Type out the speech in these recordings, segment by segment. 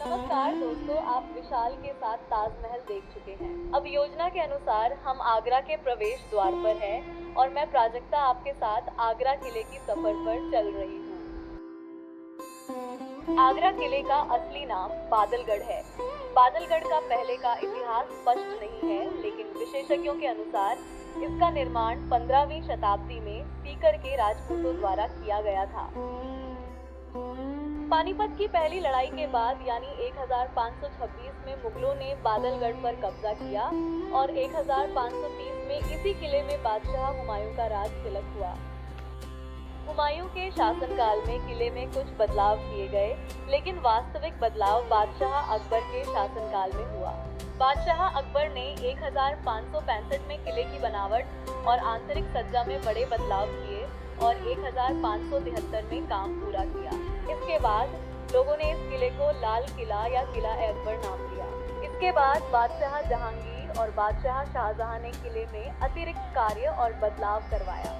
नमस्कार दोस्तों, आप विशाल के साथ ताजमहल देख चुके हैं। अब योजना के अनुसार हम आगरा के प्रवेश द्वार पर हैं और मैं प्राजक्ता आपके साथ आगरा किले की सफर पर चल रही हूँ। आगरा किले का असली नाम बादलगढ़ है। बादलगढ़ का पहले का इतिहास स्पष्ट नहीं है, लेकिन विशेषज्ञों के अनुसार इसका निर्माण 15वीं शताब्दी में सीकर के राजपूतों द्वारा किया गया था। पानीपत की पहली लड़ाई के बाद यानी 1526 में मुगलों ने बादलगढ़ पर कब्जा किया और 1530 में इसी किले में बादशाह हुमायूं का राज तिलक हुआ। हुमायूं के शासनकाल में किले में कुछ बदलाव किए गए, लेकिन वास्तविक बदलाव बादशाह अकबर के शासनकाल में हुआ। बादशाह अकबर ने 1565 में किले की बनावट और आंतरिक सज्जा में बड़े बदलाव किए और 1573 में काम पूरा किया। इसके बाद लोगों ने इस किले को लाल किला या किला अकबर नाम दिया। इसके बाद बादशाह जहांगीर और बादशाह शाहजहां ने किले में अतिरिक्त कार्य और बदलाव करवाया।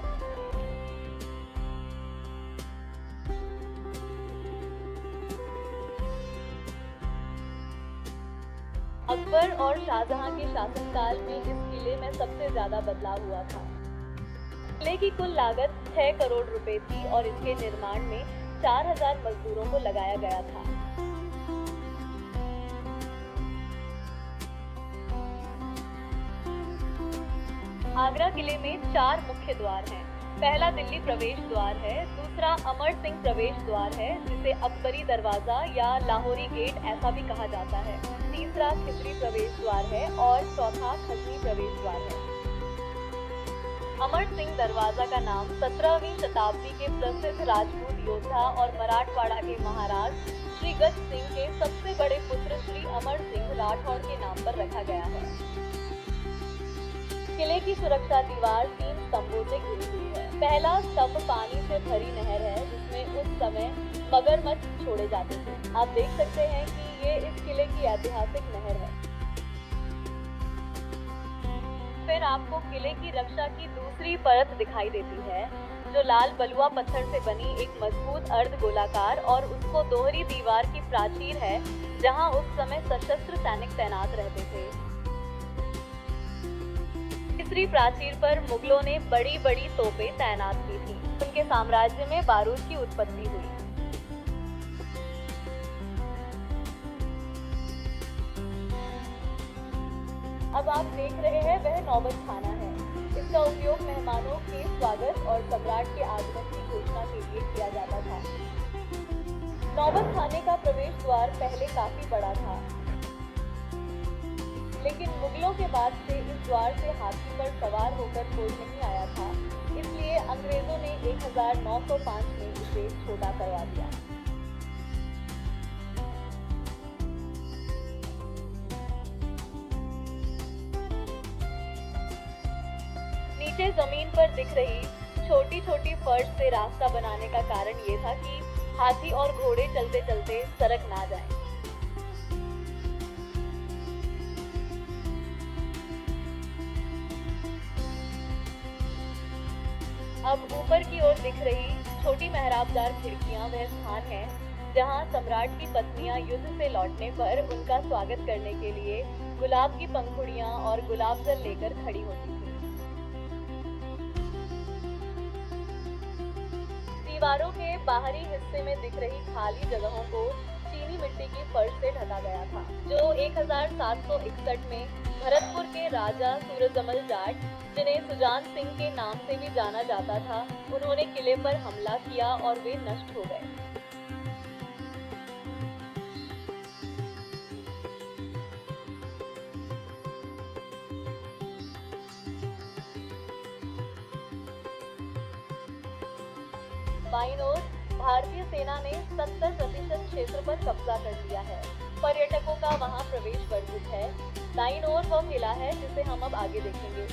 अकबर और शाहजहां के शासनकाल में इस किले में सबसे ज्यादा बदलाव हुआ था। किले की कुल लागत 6 करोड़ रुपए थी और इसके निर्माण में 4000 मजदूरों को लगाया गया था। आगरा किले में 4 मुख्य द्वार हैं। पहला दिल्ली प्रवेश द्वार है, दूसरा अमर सिंह प्रवेश द्वार है जिसे अकबरी दरवाजा या लाहौरी गेट ऐसा भी कहा जाता है, तीसरा खिजरी प्रवेश द्वार है और चौथा खजनी प्रवेश द्वार है। अमर सिंह दरवाजा का नाम 17वीं शताब्दी के प्रसिद्ध राजपूत योद्धा और मराठवाड़ा के महाराज श्री गज सिंह के सबसे बड़े पुत्र श्री अमर सिंह राठौड़ के नाम पर रखा गया है। किले की सुरक्षा दीवार 3 स्तंभों से घिरी हुई है। पहला स्तंभ पानी से भरी नहर है जिसमें उस समय मगरमच्छ छोड़े जाते थे। आप देख सकते हैं कि ये इस किले की ऐतिहासिक नहर है। फिर आपको किले की रक्षा की दूसरी परत दिखाई देती है, जो लाल बलुआ पत्थर से बनी एक मजबूत अर्ध गोलाकार और उसको दोहरी दीवार की प्राचीर है, जहां उस समय सशस्त्र सैनिक तैनात रहते थे। तीसरी प्राचीर पर मुगलों ने बड़ी बड़ी तोपें तैनात की थी। उनके साम्राज्य में बारूद की उत्पत्ति हुई। अब आप देख रहे हैं वह नौबत खाना है। इसका उपयोग मेहमानों के स्वागत और सम्राट के आगमन की घोषणा के लिए किया जाता था। नौबत खाने का प्रवेश द्वार पहले काफी बड़ा था, लेकिन मुगलों के बाद से इस द्वार से हाथी पर सवार होकर कोई नहीं आया था, इसलिए अंग्रेजों ने 1905 में इसे छोटा करवा दिया। नीचे जमीन पर दिख रही छोटी छोटी फर्श से रास्ता बनाने का कारण ये था कि हाथी और घोड़े चलते चलते सरक ना जाएं। अब ऊपर की ओर दिख रही छोटी मेहराबदार खिड़कियां वह स्थान है जहां सम्राट की पत्नियां युद्ध से लौटने पर उनका स्वागत करने के लिए गुलाब की पंखुड़ियां और गुलाब जल लेकर खड़ी होती थी। दीवारों के बाहरी हिस्से में दिख रही खाली जगहों को चीनी मिट्टी की फर्श से ढका गया था, जो 1761 में भरतपुर के राजा सूरजमल जाट, जिन्हें सुजान सिंह के नाम से भी जाना जाता था, उन्होंने किले पर हमला किया और वे नष्ट हो गए। बाईं ओर भारतीय सेना ने 70% क्षेत्र पर कब्जा कर लिया है। पर्यटकों का वहां प्रवेश वर्जित है। दाईं ओर वो किला है जिसे हम अब आगे देखेंगे।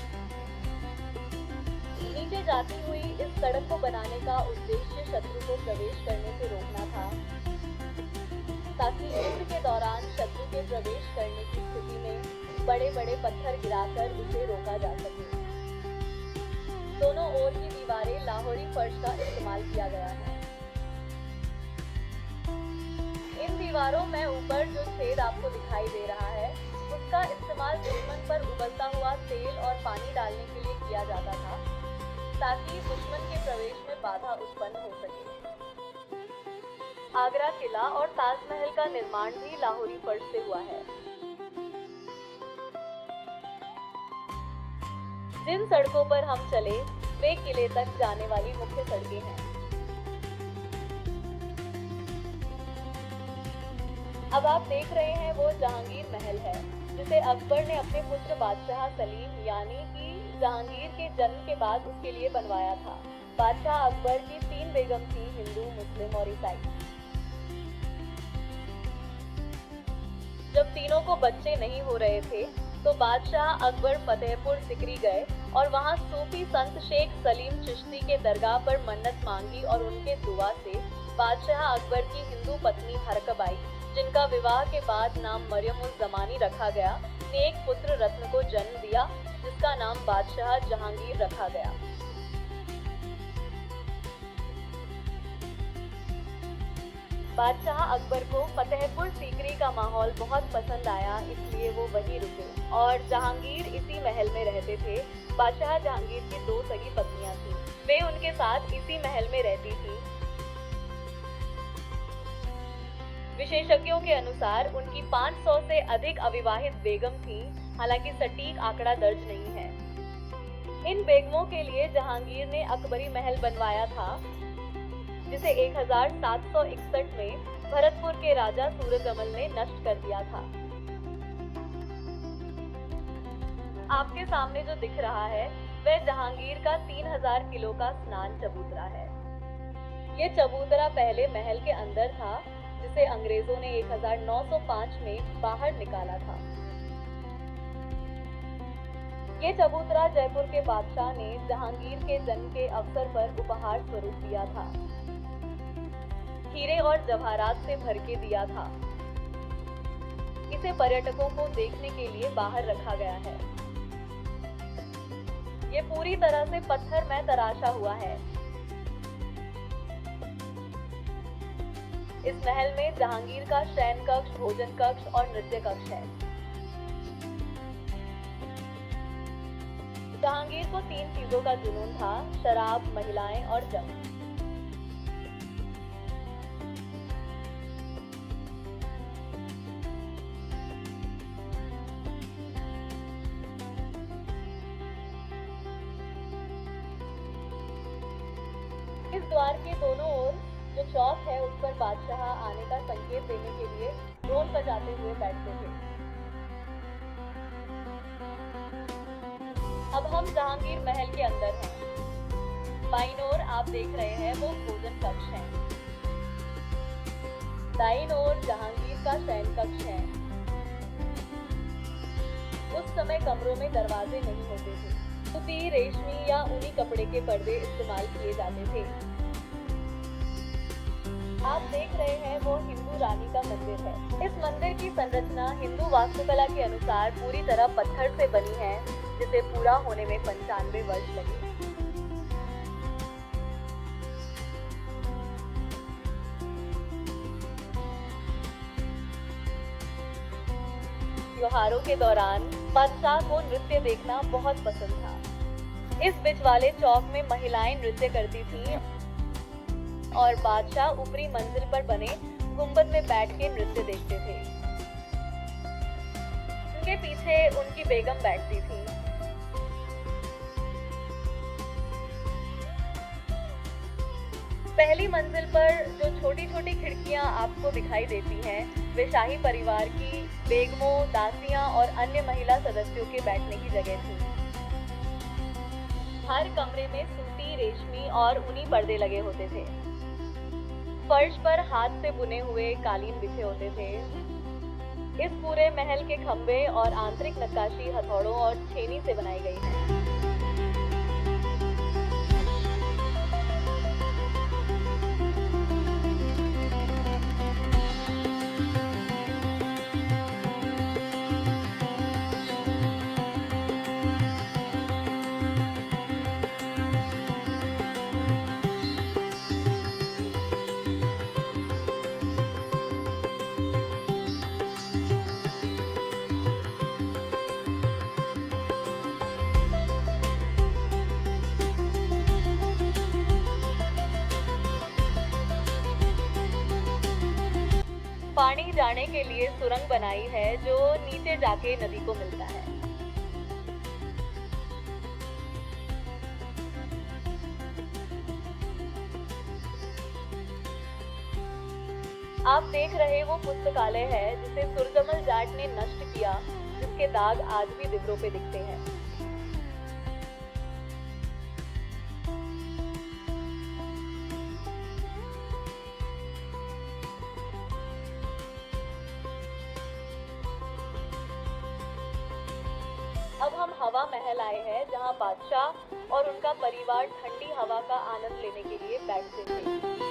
नीचे जाती हुई इस सड़क को बनाने का उद्देश्य शत्रु को प्रवेश करने से रोकना था, ताकि युद्ध के दौरान शत्रु के प्रवेश करने की स्थिति में बड़े बड़े पत्थर गिराकर उसे रोका जा सके। दोनों ओर की दीवारें लाहौरी फर्श का इस्तेमाल किया गया है। इन दीवारों में ऊपर जो छेद आपको दिखाई दे रहा है, उसका इस्तेमाल दुश्मन पर उबलता हुआ तेल और पानी डालने के लिए किया जाता था, ताकि दुश्मन के प्रवेश में बाधा उत्पन्न हो सके। आगरा किला और ताजमहल का निर्माण भी लाहौरी फर्श से हुआ है। जिन सड़कों पर हम चले, वे किले तक जाने वाली मुख्य सड़कें हैं। अब आप देख रहे हैं वो जहांगीर महल है, जिसे अकबर ने अपने पुत्र बादशाह सलीम यानी कि जहांगीर के जन्म के बाद उसके लिए बनवाया था। बादशाह अकबर की 3 बेगम थी, हिंदू, मुस्लिम और ईसाई। जब तीनों को बच्चे नहीं हो रहे थे, तो बादशाह अकबर फतेहपुर सिकरी गए और वहां सूफी संत शेख सलीम चिश्ती के दरगाह पर मन्नत मांगी और उनके दुआ से बादशाह अकबर की हिंदू पत्नी हरकबाई, जिनका विवाह के बाद नाम मरियम उज जमानी रखा गया, ने एक पुत्र रत्न को जन्म दिया, जिसका नाम बादशाह जहांगीर रखा गया। बादशाह अकबर को फतेहपुर सीकरी का माहौल बहुत पसंद आया, इसलिए वो वहीं रुके और जहांगीर इसी महल में रहते थे। बादशाह जहांगीर की 2 सगी पत्नियां थीं, वे उनके साथ इसी महल में रहती थीं। विशेषज्ञों के अनुसार उनकी 500 से अधिक अविवाहित बेगम थीं, हालांकि सटीक आंकड़ा दर्ज नहीं है। इन बेगमों के लिए जहांगीर ने अकबरी महल बनवाया था, जिसे 1761 में भरतपुर के राजा सूरजमल ने नष्ट कर दिया था। आपके सामने जो दिख रहा है, वह जहांगीर का 3000 किलो का स्नान चबूतरा है। ये चबूतरा पहले महल के अंदर था, जिसे अंग्रेजों ने 1905 में बाहर निकाला था। ये चबूतरा जयपुर के बादशाह ने जहांगीर के जन्म के अवसर पर उपहार स्वरूप दिया था। हीरे और जवाहरात से भर के दिया था। इसे पर्यटकों को देखने के लिए बाहर रखा गया है। ये पूरी तरह से पत्थर में तराशा हुआ है। इस महल में जहांगीर का शयन कक्ष, भोजन कक्ष और नृत्य कक्ष है। जहांगीर को 3 चीजों का जुनून था: शराब, महिलाएं और जंग। इस द्वार के दोनों ओर जो चौक है, उस पर बादशाह आने का संकेत देने के लिए ढोल बजाते हुए बैठते थे। अब हम जहांगीर महल के अंदर हैं। बाईं ओर आप देख रहे हैं वो भोजन कक्ष है। दाईं ओर जहांगीर का शयन कक्ष है। उस समय कमरों में दरवाजे नहीं होते थे। सूती, रेशमी या ऊनी कपड़े के पर्दे इस्तेमाल किए जाते थे। आप देख रहे हैं वो हिंदू रानी का मंदिर है। इस मंदिर की संरचना हिंदू वास्तुकला के अनुसार पूरी तरह पत्थर से बनी है, जिसे पूरा होने में 95 वर्ष लगे। त्योहारों के दौरान बादशाह को नृत्य देखना बहुत पसंद था। इस बीच वाले चौक में महिलाएं नृत्य करती थीं और बादशाह ऊपरी मंजिल पर बने गुंबद में बैठ के नृत्य देखते थे। उनके पीछे उनकी बेगम बैठती थी। पहली मंजिल पर जो छोटी छोटी खिड़कियां आपको दिखाई देती हैं, वे शाही परिवार की बेगमों, दासियां और अन्य महिला सदस्यों के बैठने की जगह थी। हर कमरे में सूती, रेशमी और ऊनी पर्दे लगे होते थे। फर्श पर हाथ से बुने हुए कालीन बिछे होते थे। इस पूरे महल के खंभे और आंतरिक नक्काशी हथौड़ों और छेनी से बनाई गई है। पानी जाने के लिए सुरंग बनाई है जो नीचे जाके नदी को मिलता है। आप देख रहे वो पुस्तकालय है जिसे सुरजमल जाट ने नष्ट किया, जिसके दाग आज भी दीवारों पे दिखते हैं। अब हम हवा महल आए हैं, जहां बादशाह और उनका परिवार ठंडी हवा का आनंद लेने के लिए बैठते थे।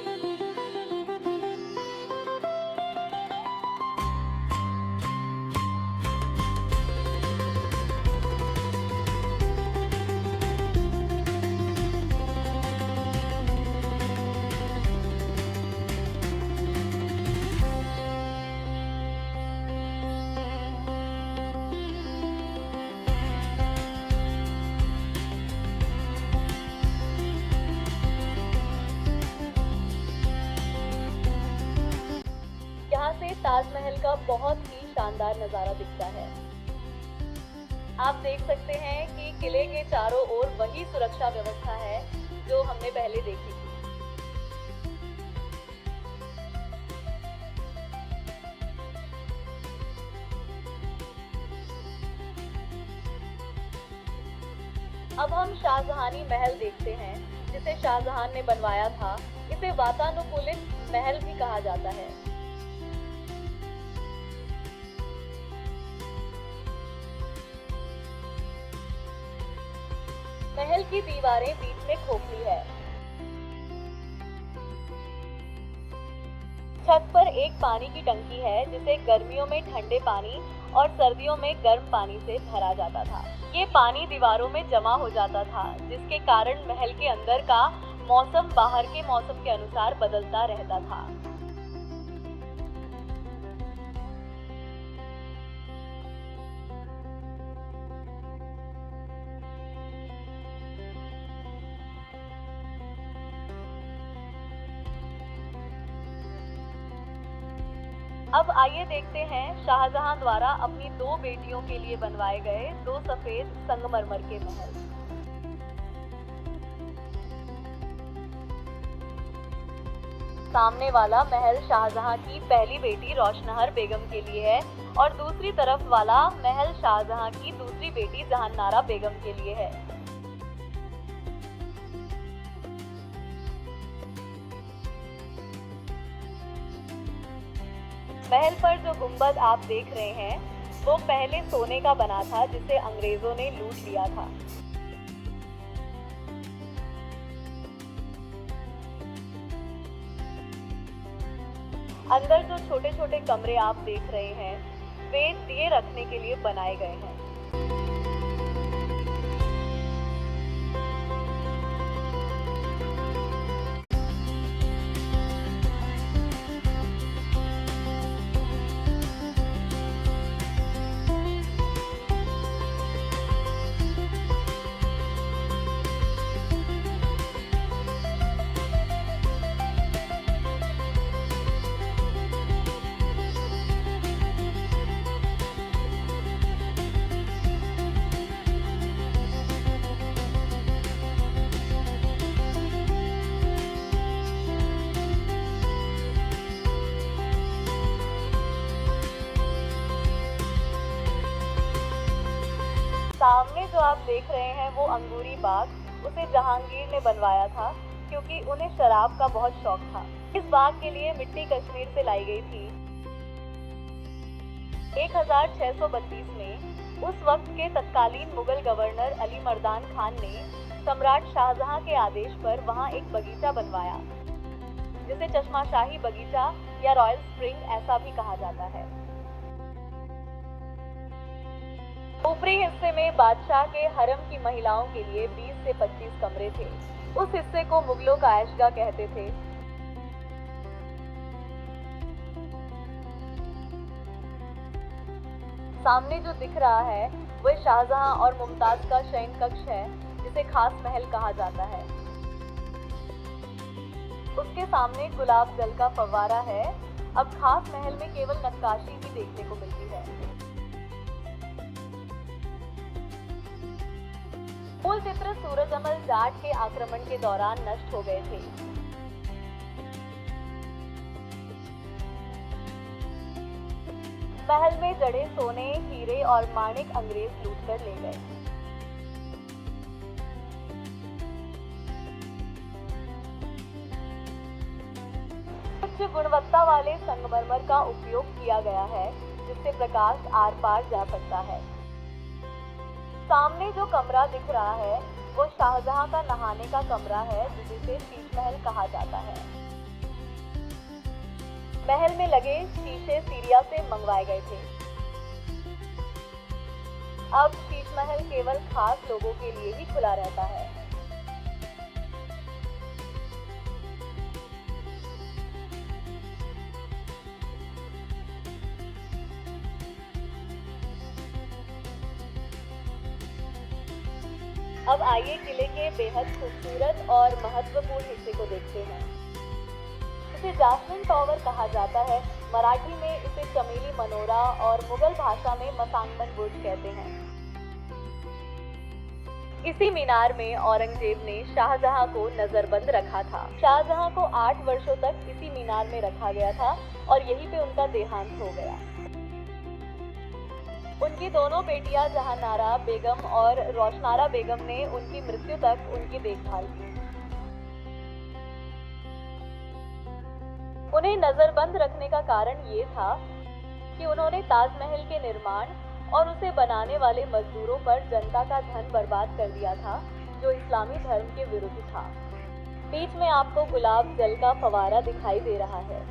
यहाँ से ताजमहल का बहुत ही शानदार नज़ारा दिखता है। आप देख सकते हैं कि किले के चारों ओर वही सुरक्षा व्यवस्था है जो हमने पहले देखी थी। अब हम शाहजहानी महल देखते हैं, जिसे शाहजहां ने बनवाया था। इसे वातानुकूलित महल भी कहा जाता है। महल की दीवारें बीच में खोखली है। छत पर एक पानी की टंकी है, जिसे गर्मियों में ठंडे पानी और सर्दियों में गर्म पानी से भरा जाता था। ये पानी दीवारों में जमा हो जाता था, जिसके कारण महल के अंदर का मौसम बाहर के मौसम के अनुसार बदलता रहता था। अब आइए देखते हैं शाहजहां द्वारा अपनी 2 बेटियों के लिए बनवाए गए 2 सफेद संगमरमर के महल। सामने वाला महल शाहजहां की पहली बेटी रोशनहर बेगम के लिए है और दूसरी तरफ वाला महल शाहजहां की दूसरी बेटी जहानारा बेगम के लिए है। महल पर जो गुंबद आप देख रहे हैं, वो पहले सोने का बना था, जिसे अंग्रेजों ने लूट लिया था। अंदर जो छोटे-छोटे कमरे आप देख रहे हैं, वे दिए रखने के लिए बनाए गए हैं। सामने जो आप देख रहे हैं वो अंगूरी बाग, उसे जहांगीर ने बनवाया था क्योंकि उन्हें शराब का बहुत शौक था। इस बाग के लिए मिट्टी कश्मीर से लाई गई थी। 1632 में उस वक्त के तत्कालीन मुगल गवर्नर अली मर्दान खान ने सम्राट शाहजहां के आदेश पर वहां एक बगीचा बनवाया, जिसे चश्माशाही बगीचा या रॉयल स्प्रिंग ऐसा भी कहा जाता है। ऊपरी हिस्से में बादशाह के हरम की महिलाओं के लिए 20 से 25 कमरे थे। उस हिस्से को मुगलों का ऐशगाह कहते थे। सामने जो दिख रहा है वह शाहजहां और मुमताज का शयन कक्ष है, जिसे खास महल कहा जाता है। उसके सामने गुलाब जल का फव्वारा है अब खास महल में केवल नक्काशी ही देखने को मिलती है। मूल चित्र सूरजमल जाट के आक्रमण के दौरान नष्ट हो गए थे। महल में जड़े सोने, हीरे और माणिक अंग्रेज लूट कर ले गए। उच्च गुणवत्ता वाले संगमरमर का उपयोग किया गया है, जिससे प्रकाश आर पार जा सकता है। सामने जो कमरा दिख रहा है वो शाहजहां का नहाने का कमरा है, जिसे शीश महल कहा जाता है। महल में लगे शीशे सीरिया से मंगवाए गए थे। अब शीश महल केवल खास लोगों के लिए ही खुला रहता है। अब आइए किले के बेहद खूबसूरत और महत्वपूर्ण हिस्से को देखते हैं। इसे जास्मिन टॉवर कहा जाता है। मराठी में इसे चमेली मनोरा और मुगल भाषा में मसांगमन बुर्ज कहते हैं। इसी मीनार में औरंगजेब ने शाहजहां को नजरबंद रखा था। शाहजहां को 8 वर्षों तक इसी मीनार में रखा गया था और यहीं पे उनका देहांत हो गया। उनकी दोनों बेटियां जहानारा बेगम और रोशनारा बेगम ने उनकी मृत्यु तक उनकी देखभाल की। उन्हें नजरबंद रखने का कारण ये था कि उन्होंने ताजमहल के निर्माण और उसे बनाने वाले मजदूरों पर जनता का धन बर्बाद कर दिया था, जो इस्लामी धर्म के विरुद्ध था। बीच में आपको गुलाब जल का फवारा दिखाई दे रहा है।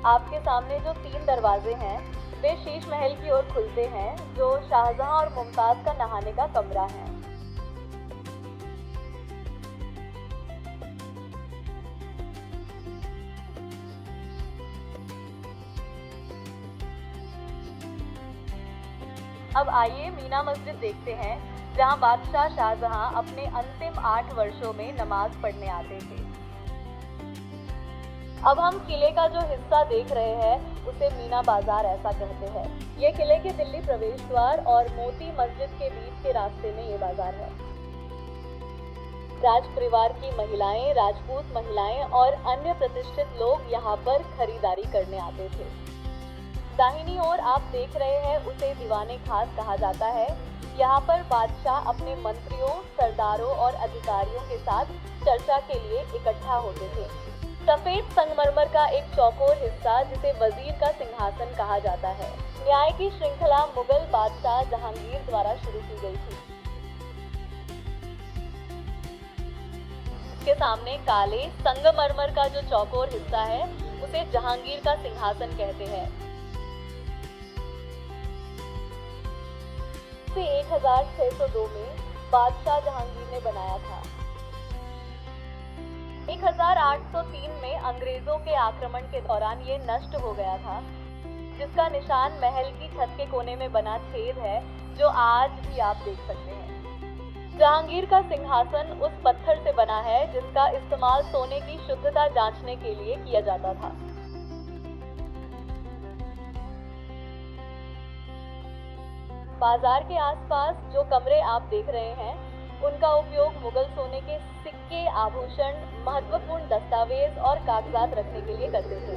आपके सामने जो 3 दरवाजे हैं वे शीश महल की ओर खुलते हैं, जो शाहजहां और मुमताज का नहाने का कमरा है। अब आइए मीना मस्जिद देखते हैं, जहां बादशाह शाहजहां अपने अंतिम 8 वर्षों में नमाज पढ़ने आते थे। अब हम किले का जो हिस्सा देख रहे हैं उसे मीना बाजार ऐसा कहते हैं। ये किले के दिल्ली प्रवेश द्वार और मोती मस्जिद के बीच के रास्ते में ये बाजार है। राज परिवार की महिलाएं, राजपूत महिलाएं और अन्य प्रतिष्ठित लोग यहाँ पर खरीदारी करने आते थे। दाहिनी ओर आप देख रहे हैं उसे दीवाने खास कहा जाता है। यहाँ पर बादशाह अपने मंत्रियों, सरदारों और अधिकारियों के साथ चर्चा के लिए इकट्ठा होते थे। सफेद संगमरमर का एक चौकोर हिस्सा, जिसे वजीर का सिंहासन कहा जाता है। न्याय की श्रृंखला मुगल बादशाह जहांगीर द्वारा शुरू की गई थी। इसके सामने काले संगमरमर का जो चौकोर हिस्सा है उसे जहांगीर का सिंहासन कहते हैं। इसे 1602 में बादशाह जहांगीर ने बनाया था। 1803 में अंग्रेजों के आक्रमण के दौरान ये नष्ट हो गया था, जिसका निशान महल की छत के कोने में बना छेद है, जो आज भी आप देख सकते हैं। जहांगीर का सिंहासन उस पत्थर से बना है जिसका इस्तेमाल सोने की शुद्धता जांचने के लिए किया जाता था। बाजार के आसपास जो कमरे आप देख रहे हैं उनका उपयोग मुगल सोने के सिक्के, आभूषण, महत्वपूर्ण दस्तावेज और कागजात रखने के लिए करते थे।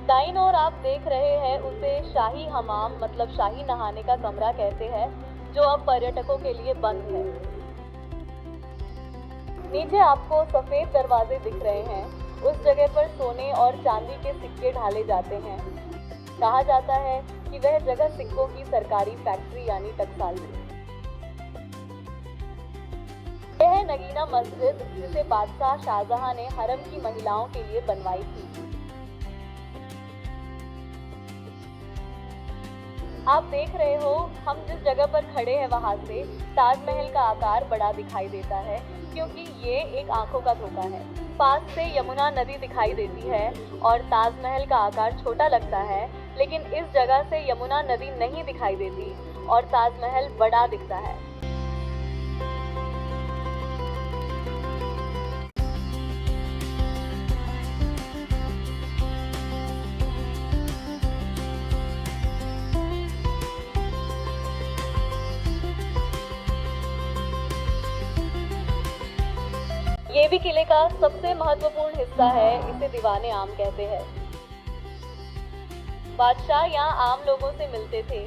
दाईं ओर आप देख रहे हैं उसे शाही हमाम मतलब शाही नहाने का कमरा कहते हैं, जो अब पर्यटकों के लिए बंद है। नीचे आपको सफेद दरवाजे दिख रहे हैं। उस जगह पर सोने और चांदी के सिक्के ढाले जाते हैं। कहा जाता है कि वह जगह सिक्कों की सरकारी फैक्ट्री यानी टकसाल थी। यह है नगीना मस्जिद, जिसे बादशाह शाहजहां ने हरम की महिलाओं के लिए बनवाई थी। आप देख रहे हो हम जिस जगह पर खड़े हैं वहां से ताजमहल का आकार बड़ा दिखाई देता है, क्योंकि ये एक आंखों का धोखा है। पास से यमुना नदी दिखाई देती है और ताजमहल का आकार छोटा लगता है, लेकिन इस जगह से यमुना नदी नहीं दिखाई देती और ताजमहल बड़ा दिखता है। ये भी किले का सबसे महत्वपूर्ण हिस्सा है, इसे दीवाने आम कहते हैं। बादशाह यहाँ आम लोगों से मिलते थे।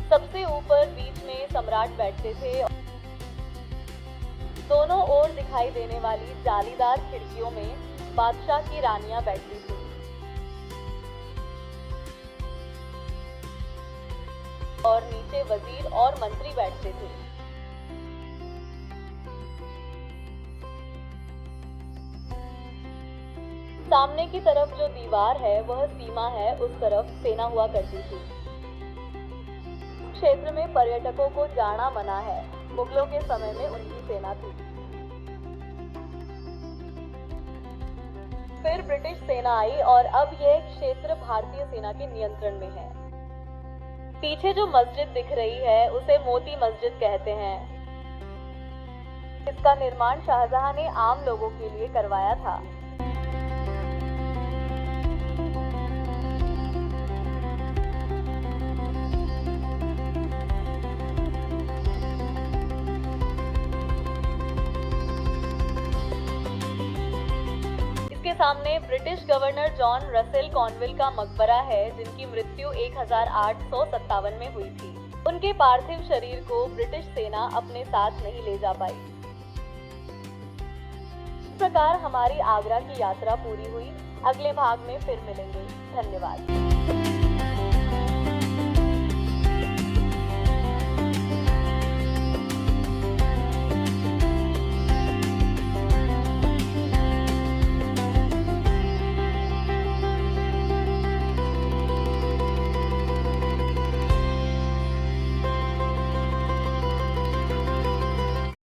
सबसे ऊपर बीच में सम्राट बैठते थे। दोनों ओर दिखाई देने वाली जालीदार खिड़कियों में बादशाह की रानियां बैठती थीं। और नीचे वजीर और मंत्री बैठते थे। सामने की तरफ जो दीवार है वह सीमा है, उस तरफ सेना हुआ करती थी। क्षेत्र में पर्यटकों को जाना मना है। मुगलों के समय में उनकी सेना थी। फिर ब्रिटिश सेना आई और अब यह क्षेत्र भारतीय सेना के नियंत्रण में है। पीछे जो मस्जिद दिख रही है उसे मोती मस्जिद कहते हैं। इसका निर्माण शाहजहां ने आम लोगों के लिए करवाया था। इसके सामने British governor John Russell Cornwallis का मकबरा है, जिनकी मृत्यु 1857 में हुई थी। उनके पार्थिव शरीर को ब्रिटिश सेना अपने साथ नहीं ले जा पाई। इस प्रकार हमारी आगरा की यात्रा पूरी हुई। अगले भाग में फिर मिलेंगे। धन्यवाद।